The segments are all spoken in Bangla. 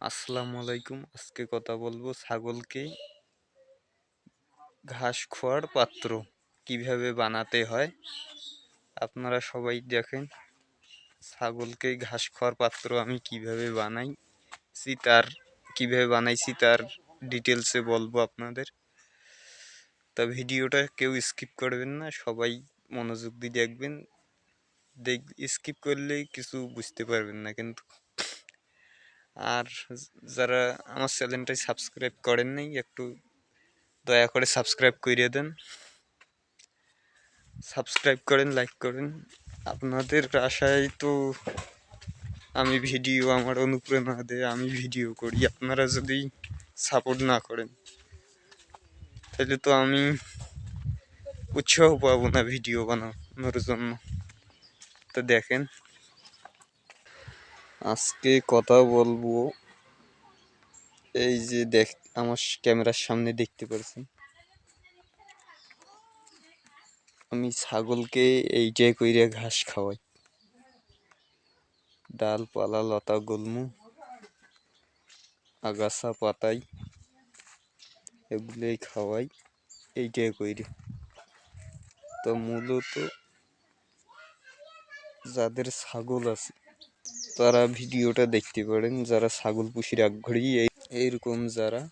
আসসালামু আলাইকুম। আজকে কথা বলবো ছাগলকে ঘাস খোয়ার পাত্র কিভাবে বানাতে হয়। আপনারা সবাই দেখেন ছাগলকে ঘাস খোয়ার পাত্র আমি কিভাবে বানাইছি, কিভাবে বানাইছি তার ডিটেলসে বলবো আপনাদের। তা ভিডিওটা কেউ স্কিপ করবেন না, সবাই মনোযোগ দিয়ে দেখবেন। স্কিপ করলেই কিছু বুঝতে পারবেন না কিন্তু। আর যারা আমার চ্যানেলটাই সাবস্ক্রাইব করেন নাই, একটু দয়া করে সাবস্ক্রাইব করে দেন। সাবস্ক্রাইব করেন, লাইক করেন। আপনাদের আশায় তো আমি ভিডিও, আমার অনুপ্রেরণা দেয় আমি ভিডিও করি। আপনারা যদি সাপোর্ট না করেন তাহলে তো আমি উৎসাহ পাবো না ভিডিও বানানোর জন্য। তো দেখেন, আজকে কথা বলবো এই যে আমার ক্যামেরার সামনে দেখতে পাচ্ছেন আমি ছাগলকে এইটাই কইরা ঘাস খাওয়াই, ডালপালা লতা গুল্ম আগাছা পাতাই এগুলোই খাওয়াই, এইটাই কইরে। তো মূলত যাদের ছাগল আছে তারা ভিডিওটা দেখতে পারেন, যারা ছাগল পুষির আগ্রহী। এইরকম যারা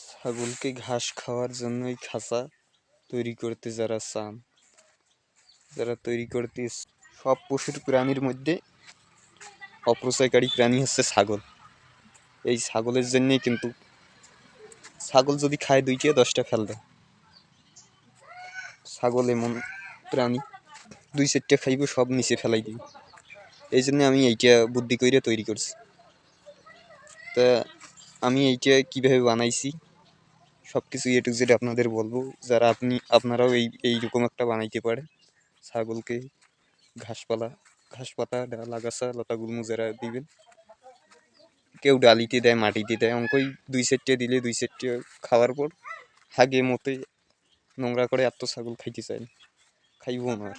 ছাগলকে ঘাস খাওয়ার জন্যই খাঁচা তৈরি করতে যারা চান, যারা তৈরি করতে, সব পশুর প্রাণীর মধ্যে অপচয়কারী প্রাণী হচ্ছে ছাগল। এই ছাগলের জন্যই কিন্তু, ছাগল যদি খায় 2টা 10টা ফেল দেয়। ছাগল এমন প্রাণী 2-4টা খাইব, সব নিচে ফেলাই দিবে। এই জন্য আমি এইটা বুদ্ধি করে তৈরি করছি। তা আমি এইটা কিভাবে বানাইছি সব কিছু এ টু জেড আপনাদের বলবো, যারা আপনারাও এইরকম একটা বানাইতে পারেন। ছাগলকে ঘাস পাতা, ডাল আগাছা লতাগুল্ম যারা দিবেন, কেউ ডালিতে দেয়, মাটিতে দেয়, অঙ্কই 2-4টে দিলে 2-4টে খাওয়ার পর হাগে মতে নোংরা করে। এত ছাগল খাইতে চায় না, খাইব না। আর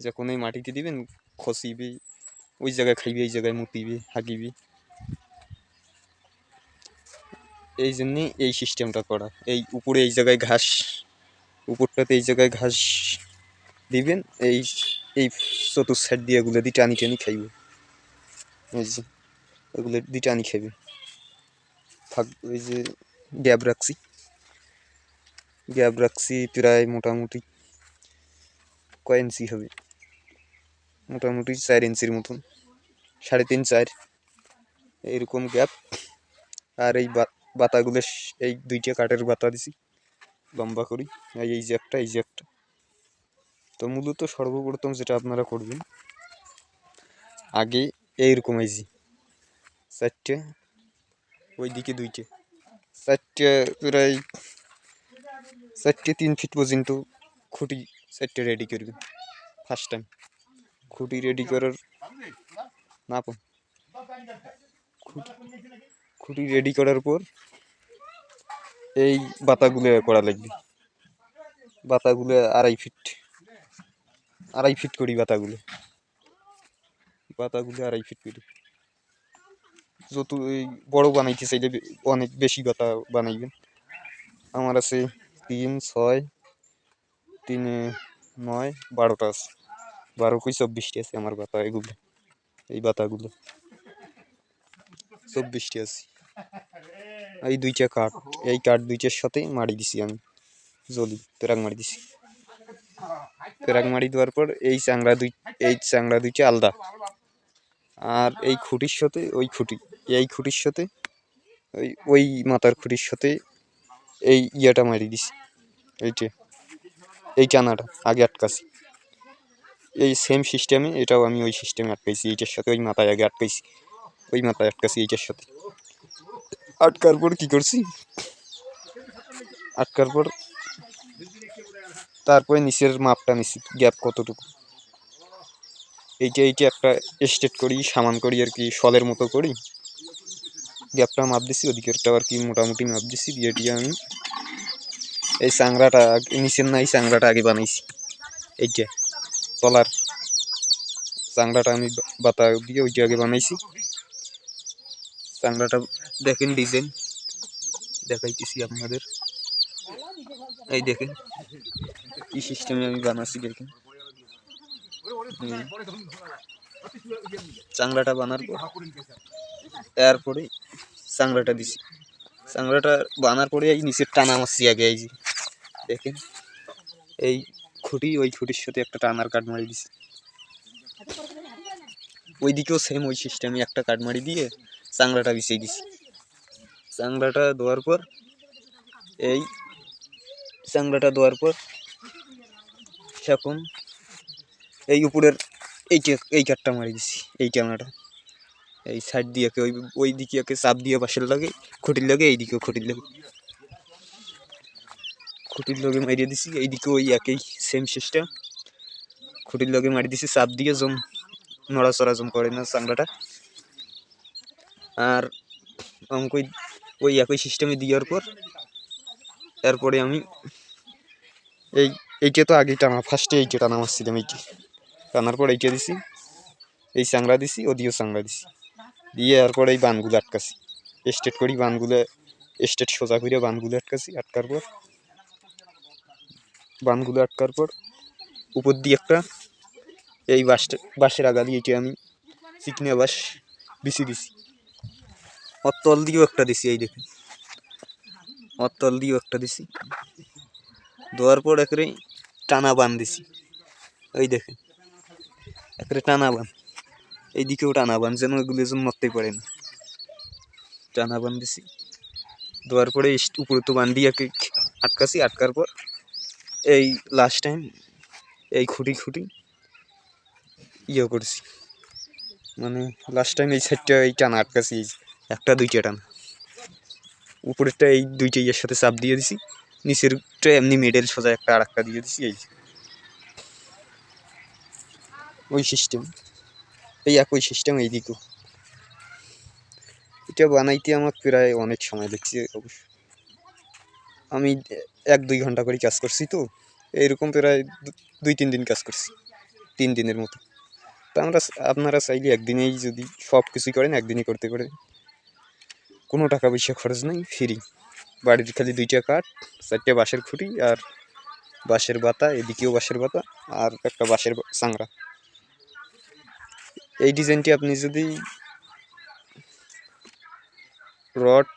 যখন এই মাটিতে দিবেন খসিবে, ওই জায়গায় খাইবে, এই জায়গায় মুতিবে, হাগিবে। এই জন্যে এই সিস্টেমটা করা। এই উপরে এই জায়গায় ঘাস, উপরটাতে এই জায়গায় ঘাস দিবেন, এই এই চতুর সাইড দিয়ে এগুলো দিয়ে টানি টানি খাইব। এই যে এগুলো দিয়ে টানি খাইবে। ওই যে গ্যাপ রাখছি প্রায় মোটামুটি কয় ইঞ্চি হবে, মোটামুটি 4 ইঞ্চির মতন, 3.5-4 এইরকম গ্যাপ। আর এই বাতাগুলো, এই 2টা কাঠের বাতা দিছি লম্বা করি, এই যে একটা, এই যে একটা। তো মূলত সর্বপ্রথম যেটা আপনারা করবেন, আগে এইরকম এই যে 4টে, ওইদিকে 2টে, 4টে প্রায় 4টে 3 ফিট পর্যন্ত খুঁটি 4টে রেডি করবেন। ফার্স্ট টাইম খুঁটি রেডি করার না খুঁটি রেডি করার পর এই বাতাগুলো করা লাগবে। বাতাগুলো 2.5 ফিট করি, বাতাগুলো 2.5 ফিট করি। যত বড় বানাইতে চাইলে অনেক বেশি বাতা বানাইবেন। আমার আছে 3, 6, 3, 9, 12টা আছে, 12 কই 24টি আছে আমার বাতা। এগুলো এই বাতাগুলো 24টি আছে। এই 2টা কাঠ, এই কাঠ 2টার সাথে মারি দিছি আমি, পেরাক মারি দিছি। পেরাক মারি দেওয়ার পর এই চাংড়া 2টা আলাদা। আর এই খুঁটির সাথে এই খুঁটির সাথে ওই মাথার খুঁটির সাথে এই ইয়াটা মারি দিছি, এই টানাটা আগে আটকাছি। এই সেম সিস্টেমে এটাও আমি ওই সিস্টেমে আটকাইছি, এইটার সাথে ওই মাথায় আগে আটকাইছি, ওই মাথায় আটকাছি এইটার সাথে। আটকার পর কি করছি, আটকার পর তারপরে নিচের মাপটা নিছি, গ্যাপ কতটুকু, এইটা একটা স্ট্রেট করি, সামান করি আর কি, শলের মতো করি। গ্যাপটা মাপ দিছি, ওদিকেরটা আর কি মোটামুটি মাপ দিছি, দিয়ে আমি এই চাংড়াটা নিচের না, এই চাংড়াটা আগে বানাইছি। এইটা তলার চাংড়াটা আমি বাতা দিয়ে ওইটা আগে বানাইছি। চাংড়াটা দেখেন, ডিজাইন দেখাইতেছি আপনাদের। এই দেখেন কি সিস্টেমে আমি বানাচ্ছি, দেখেন চাংড়াটা বানার পর এরপরে চাংড়াটা দিছি। চাংড়াটা বানার পরে এই নিচের টানা মারছি আগে, এই যে দেখেন এই খুঁটি, ওই খুঁটির সাথে একটা টানার কাঠ মারি দিছি। ওইদিকেও সেম ওই সিস্টেমে একটা কাঠ মারি দিয়ে চাংড়াটা বিছিয়ে দিছি। চাংড়াটা দেওয়ার পর এই চাংড়াটা দেওয়ার পর এখন এই উপরের এই কাঠটা মারি দিছি, এই টানাটা এই সাইড দিয়ে ওই দিকে চাপ দিয়ে পাশের লাগে খুঁটির লাগে, এইদিকেও খুঁটির লগে মারিয়ে দিছি। এইদিকে ওই একই সেম সিস্টেম, খুঁটির লগে মারি দিছি, চাপ দিয়ে জম নড়াচড়া জম করে না চাংড়াটা। আর আমাকে ওই একই সিস্টেমে দেওয়ার পর এরপরে আমি এইটা তো আগেই টানা, ফার্স্টে এইটা টানা মারছিলাম, এইটা টানার পর এইটা দিছি, এই চাংড়া দিছি, ওদিকেও চাংড়া দিছি, দিয়ে এরপর এই বানগুলো আটকাছি, স্ট্রেট করি বানগুলো, স্ট্রেট সোজা করে বানগুলো আটকাছি। আটকার পর উপর দিয়ে একটা এই বাঁশের আগা দিয়ে এটা আমি চিকনা বাঁশ বিছি দিছি। ওর তল দিয়েও একটা দিছি, এই দেখেন ওর তল দিয়েও একটা দিছি। দেওয়ার পর একেবারে টানা বান দিছি, ওই দেখেন একেবারে টানা বান, এইদিকেও টানা বান, যেন এগুলো যেন নড়তে পারে না, টানা বান দিছি। দেওয়ার পরে উপরে তো বান দিয়ে আটকাছি। আটকার পর এই লাস্ট টাইম এই খুঁটি ইয়ে করছি, মানে লাস্ট টাইম এই সাইডটা এই টানা আটকাছি, একটা দুইটা টানা, উপরেরটা এই দুইটা ইয়ের সাথে চাপ দিয়ে দিছি, নিচেরটা এমনি মেডেল সোজা একটা আর একটা দিয়ে দিছি। এই ওই সিস্টেম, এই একই সিস্টেম এইদিকেও। এটা বানাইতে আমার প্রায় অনেক সময় দেখছি, অবশ্য আমি 1-2 ঘন্টা করে কাজ করছি, তো এইরকম প্রায় 2-3 দিন কাজ করছি, 3 দিনের মতো। তা আপনারা চাইলে একদিনেই যদি সব কিছুই করেন, একদিনই করতে পারেন, কোনো টাকা পয়সা খরচ নেই, ফ্রি। বাড়ির খালি 2টা কাঠ, 4টে বাঁশের খুঁটি আর বাঁশের বাতা, এদিকেও বাঁশের বাতা আর একটা বাঁশের চাংড়া। এই ডিজাইনটি আপনি যদি রড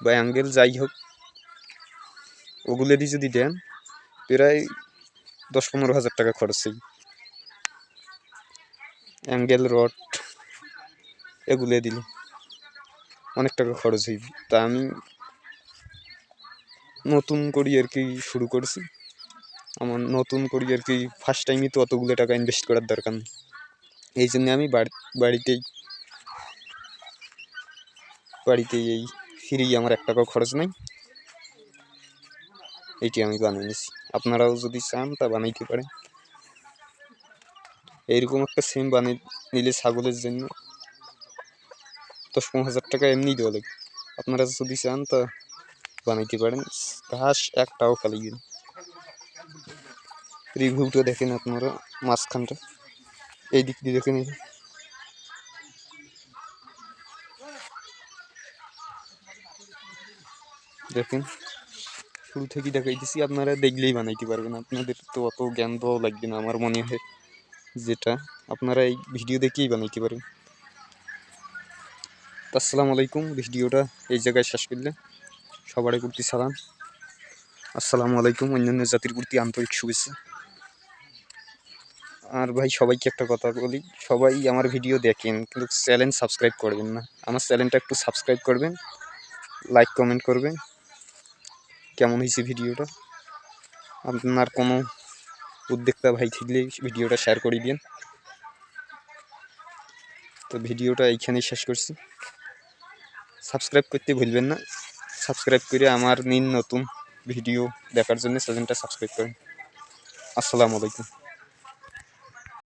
বা অ্যাঙ্গেল যাই হোক ওগুলো দিয়ে যদি দেন, প্রায় 10-15 হাজার টাকা খরচ হয়। অ্যাঙ্গেল রড এগুলো দিলে অনেক টাকা খরচ হইবে। তা আমি নতুন করি আর কি শুরু করছি, আমার নতুন করি আর কি, ফার্স্ট টাইমই তো অতগুলো টাকা ইনভেস্ট করার দরকার নেই, এই জন্য আমি বাড়িতেই এই ফ্রি, আমার 1 টাকাও খরচ নাই, এইটি আমি বানিয়ে নিছি। আপনারাও যদি চান তা বানাইতে পারেন। এইরকম একটা সেম বানিয়ে নিলে ছাগলের জন্য 10-15 হাজার টাকা এমনি দেওয়া লাগবে। আপনারা যদি চান তা বানাইতে পারেন, ঘাস একটাও খালি। রিভিউটা দেখেন আপনারা, মাঝখানটা এই দিক দিয়ে দেখেন, দেখেন শুরু থেকে দেখাইতেছি, আপনারা দেখলেই বানাইতে পারবেন, আপনাদের তো অত জ্ঞান দেওয়াও লাগবে না আমার মনে হয়, যেটা আপনারা এই ভিডিও দেখেই বানাইতে পারেন। আসসালামু আলাইকুম, ভিডিওটা এই জায়গায় শেষ করলে, সবারই প্রতি সালাম, আসসালামু আলাইকুম, অন্যান্য জাতির প্রতি আন্তরিক শুভেচ্ছা। আর ভাই সবাইকে একটা কথা বলি, সবাই আমার ভিডিও দেখেন কিন্তু চ্যানেল সাবস্ক্রাইব করবেন না, আমার চ্যানেলটা একটু সাবস্ক্রাইব করবেন, লাইক কমেন্ট করবেন, কেমন হয়েছে ভিডিওটা। আপনার কোনো উদ্যোক্তা ভাই থাকলে ভিডিওটা শেয়ার করে দিন। তো ভিডিওটা এইখানেই শেষ করছি, সাবস্ক্রাইব করতে ভুলবেন না, সাবস্ক্রাইব করে আমার নতুন ভিডিও দেখার জন্য চ্যানেলটা সাবস্ক্রাইব করেন। আসসালামু আলাইকুম।